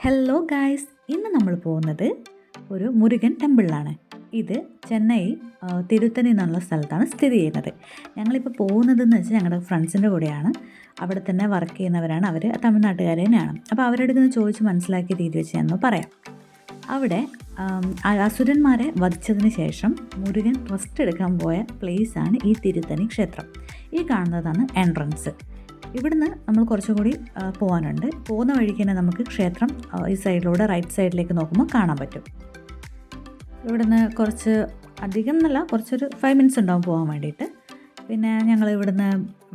Hello guys, ഇന്ന് നമ്മൾ പോകുന്നത് ഒരു മുരുകൻ ടെമ്പിളിലാണ്. ഇത് ചെന്നൈ തിരുത്തണി എന്നുള്ള സ്ഥലത്താണ് സ്ഥിതി ചെയ്യുന്നത്. ഞങ്ങളിപ്പോൾ പോകുന്നതെന്ന് വെച്ചാൽ ഞങ്ങളുടെ ഫ്രണ്ട്സിൻ്റെ കൂടെയാണ്. അവിടെ തന്നെ വർക്ക് ചെയ്യുന്നവരാണ്. അവർ തമിഴ്നാട്ടുകാർ തന്നെയാണ്. അപ്പോൾ അവരുടെ അടുത്ത് നിന്ന് ചോദിച്ച് മനസ്സിലാക്കിയ രീതി വെച്ച് ഞാൻ പറയാം. അവിടെ അസുരന്മാരെ വധിച്ചതിന് ശേഷം മുരുകൻ റെസ്റ്റ് എടുക്കാൻ പോയ പ്ലേസാണ് ഈ തിരുത്തണി ക്ഷേത്രം. ഈ കാണുന്നതാണ് എൻട്രൻസ്. ഇവിടുന്ന് നമ്മൾ കുറച്ചുകൂടി പോകാനുണ്ട്. പോകുന്ന വഴിക്ക് തന്നെ നമുക്ക് ക്ഷേത്രം ഈ സൈഡിലൂടെ റൈറ്റ് സൈഡിലേക്ക് നോക്കുമ്പോൾ കാണാൻ പറ്റും. ഇവിടുന്ന് കുറച്ച് അധികം എന്നല്ല, കുറച്ചൊരു 5 മിനിറ്റ്സ് ഉണ്ടാവും പോകാൻ വേണ്ടിയിട്ട്. പിന്നെ ഞങ്ങൾ ഇവിടുന്ന്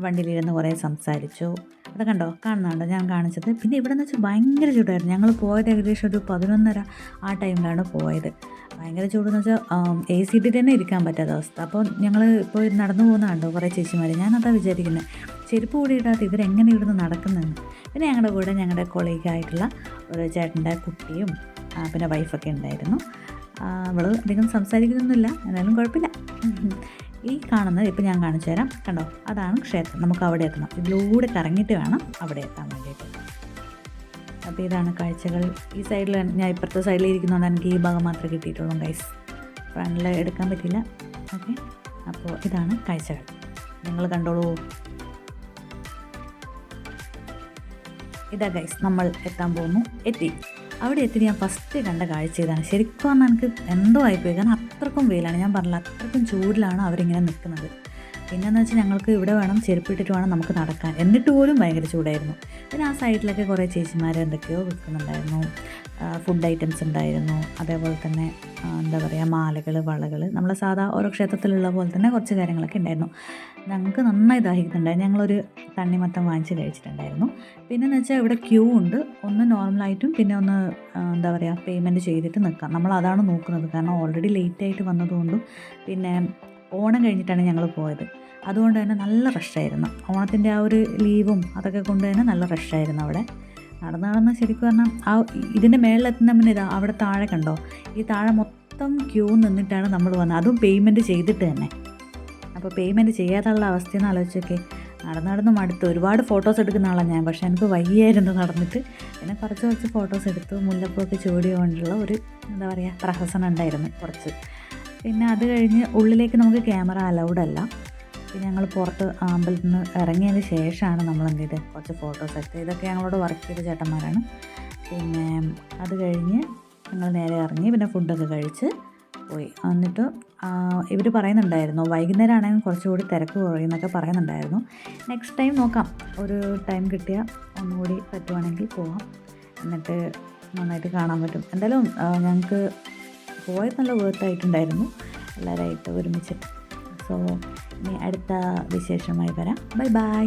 വണ്ടിയിലിരുന്ന് കുറേ സംസാരിച്ചു. അത് കാണുന്നുണ്ടോ ഞാൻ കാണിച്ചത്. പിന്നെ ഇവിടെ നിന്ന് വെച്ചാൽ ഭയങ്കര ചൂടായിരുന്നു. ഞങ്ങൾ പോയത് ഏകദേശം ഒരു 11:30 ആ ടൈമിലാണ് പോയത്. ഭയങ്കര ചൂടെന്ന് വെച്ചാൽ AC ഇട്ടിട്ട് തന്നെ ഇരിക്കാൻ പറ്റാത്ത അവസ്ഥ. അപ്പോൾ ഞങ്ങൾ ഇപ്പോൾ നടന്നു പോകുന്ന കണ്ടോ കുറേ ചേച്ചിമാർ. ഞാനതാ വിചാരിക്കുന്നത്, ചെരുപ്പ് കൂടി ഇടാത്ത ഇവരെങ്ങനെ ഇവിടുന്ന് നടക്കുന്നതെന്ന്. പിന്നെ ഞങ്ങളുടെ കൂടെ ഞങ്ങളുടെ കൊളീഗായിട്ടുള്ള ഒരു ചേട്ടൻ്റെ കുട്ടിയും പിന്നെ വൈഫൊക്കെ ഉണ്ടായിരുന്നു. അവൾ അധികം സംസാരിക്കുന്നൊന്നുമില്ല, എന്നാലും കുഴപ്പമില്ല. ഈ കാണുന്നത് ഇപ്പോൾ ഞാൻ കാണിച്ചു തരാം. കണ്ടോ, അതാണ് ക്ഷേത്രം. നമുക്ക് അവിടെ എത്തണം. ഇതിലൂടെ കറങ്ങിയിട്ട് വേണം അവിടെ എത്താൻ വേണ്ടിയിട്ട്. അപ്പോൾ ഇതാണ് കാഴ്ചകൾ. ഈ സൈഡിൽ ഞാൻ ഇപ്പുറത്തെ സൈഡിൽ ഇരിക്കുന്നതുകൊണ്ട് എനിക്ക് ഈ ഭാഗം മാത്രമേ കിട്ടിയിട്ടുള്ളൂ ഗൈസ്. ഫ്രണ്ടിൽ എടുക്കാൻ പറ്റില്ല. ഓക്കെ, അപ്പോൾ ഇതാണ് കാഴ്ചകൾ. നിങ്ങൾ കണ്ടോളൂ. ഇതാ ഗൈസ്, നമ്മൾ എത്താൻ പോകുന്നു. അവിടെ എത്തി ഞാൻ ഫസ്റ്റ് കണ്ട കാഴ്ച ഇതാണ്. ശരിക്കും പറഞ്ഞാൽ എനിക്ക് എന്തോ ആയിപ്പോയി. കാരണം അത്രക്കും വെയിലാണ്. ഞാൻ പറഞ്ഞില്ല, അത്രക്കും ചൂടിലാണ് അവരിങ്ങനെ നിൽക്കുന്നത്. പിന്നെയെന്ന് വെച്ചാൽ ഞങ്ങൾക്ക് ഇവിടെ വേണം ചെരുപ്പിട്ടിട്ട് വേണം നമുക്ക് നടക്കാൻ. എന്നിട്ട് പോലും ഭയങ്കര ചൂടായിരുന്നു. പിന്നെ ആ സൈഡിലൊക്കെ കുറേ ചേച്ചിമാർ എന്തൊക്കെയോ വിൽക്കുന്നുണ്ടായിരുന്നു. ഫുഡ് ഐറ്റംസ് ഉണ്ടായിരുന്നു. അതേപോലെ തന്നെ എന്താ പറയുക, മാലകൾ, വളകൾ, നമ്മൾ സാധാ ഓരോ ക്ഷേത്രത്തിലുള്ള പോലെ തന്നെ കുറച്ച് കാര്യങ്ങളൊക്കെ ഉണ്ടായിരുന്നു. ഞങ്ങൾക്ക് നന്നായി ദാഹിക്കുന്നുണ്ടായിരുന്നു. ഞങ്ങളൊരു തണ്ണിമത്തം വാങ്ങിച്ച് കഴിച്ചിട്ടുണ്ടായിരുന്നു. പിന്നെയെന്ന് വെച്ചാൽ ഇവിടെ ക്യൂ ഉണ്ട്. ഒന്ന് നോർമലായിട്ടും പിന്നെ ഒന്ന് എന്താ പറയുക, പേയ്മെൻറ്റ് ചെയ്തിട്ട് നിൽക്കാം. നമ്മൾ അതാണ് നോക്കുന്നത്. കാരണം ഓൾറെഡി ലേറ്റായിട്ട് വന്നതുകൊണ്ടും പിന്നെ ഓണം കഴിഞ്ഞിട്ടാണ് ഞങ്ങൾ പോയത്. അതുകൊണ്ട് തന്നെ നല്ല റഷായിരുന്നു. ഓണത്തിൻ്റെ ആ ഒരു ലീവും അതൊക്കെ കൊണ്ട് തന്നെ നല്ല റഷായിരുന്നു അവിടെ. നടന്ന് ശരിക്കും പറഞ്ഞാൽ ഇതിൻ്റെ മേളിലെത്തുന്ന മുന്നേ ഇതാ അവിടെ താഴെ കണ്ടോ, ഈ താഴെ മൊത്തം ക്യൂ നിന്നിട്ടാണ് നമ്മൾ വന്നത്. അതും പേയ്മെൻറ്റ് ചെയ്തിട്ട് തന്നെ. അപ്പോൾ പേയ്മെൻറ്റ് ചെയ്യാതുള്ള അവസ്ഥയെന്ന് ആലോചിച്ചൊക്കെ നടന്ന് മടുത്ത്. ഒരുപാട് ഫോട്ടോസ് എടുക്കുന്ന ആളാണ് ഞാൻ, പക്ഷേ എനിക്ക് വയ്യായിരുന്നു നടന്നിട്ട്. പിന്നെ കുറച്ച് ഫോട്ടോസ് എടുത്തു. മുല്ലപ്പൂവൊക്കെ ചൂടിക്കൊണ്ടുള്ള ഒരു എന്താ പറയുക, പ്രഹസനം ഉണ്ടായിരുന്നു കുറച്ച്. പിന്നെ അത് കഴിഞ്ഞ് ഉള്ളിലേക്ക് നമുക്ക് ക്യാമറ അലൗഡ് അല്ല. പിന്നെ ഞങ്ങൾ പുറത്ത് അമ്പലത്തിൽ നിന്ന് ഇറങ്ങിയതിന് ശേഷമാണ് നമ്മൾ എന്ത് ചെയ്ത് കുറച്ച് ഫോട്ടോസ് എടുത്തത്. ഇതൊക്കെ ഞങ്ങളോട് വർക്ക് ചെയ്ത ചേട്ടന്മാരാണ്. പിന്നെ അത് കഴിഞ്ഞ് ഞങ്ങൾ നേരെ ഇറങ്ങി. പിന്നെ ഫുഡൊക്കെ കഴിച്ച് പോയി. എന്നിട്ട് ഇവർ പറയുന്നുണ്ടായിരുന്നു വൈകുന്നേരം ആണെങ്കിൽ കുറച്ചുകൂടി തിരക്ക് കുറയുന്നൊക്കെ പറയുന്നുണ്ടായിരുന്നു. നെക്സ്റ്റ് ടൈം നോക്കാം, ഒരു ടൈം കിട്ടിയാൽ ഒന്നുകൂടി പറ്റുവാണെങ്കിൽ പോവാം. എന്നിട്ട് നന്നായിട്ട് കാണാൻ പറ്റും. എന്തായാലും ഞങ്ങൾക്ക് പോയത് നല്ല വേർത്തായിട്ടുണ്ടായിരുന്നു എല്ലാവരായിട്ട് ഒരുമിച്ചിട്ട്. സോ ഇനി അടുത്ത വിശേഷമായി വരാം. Bye bye.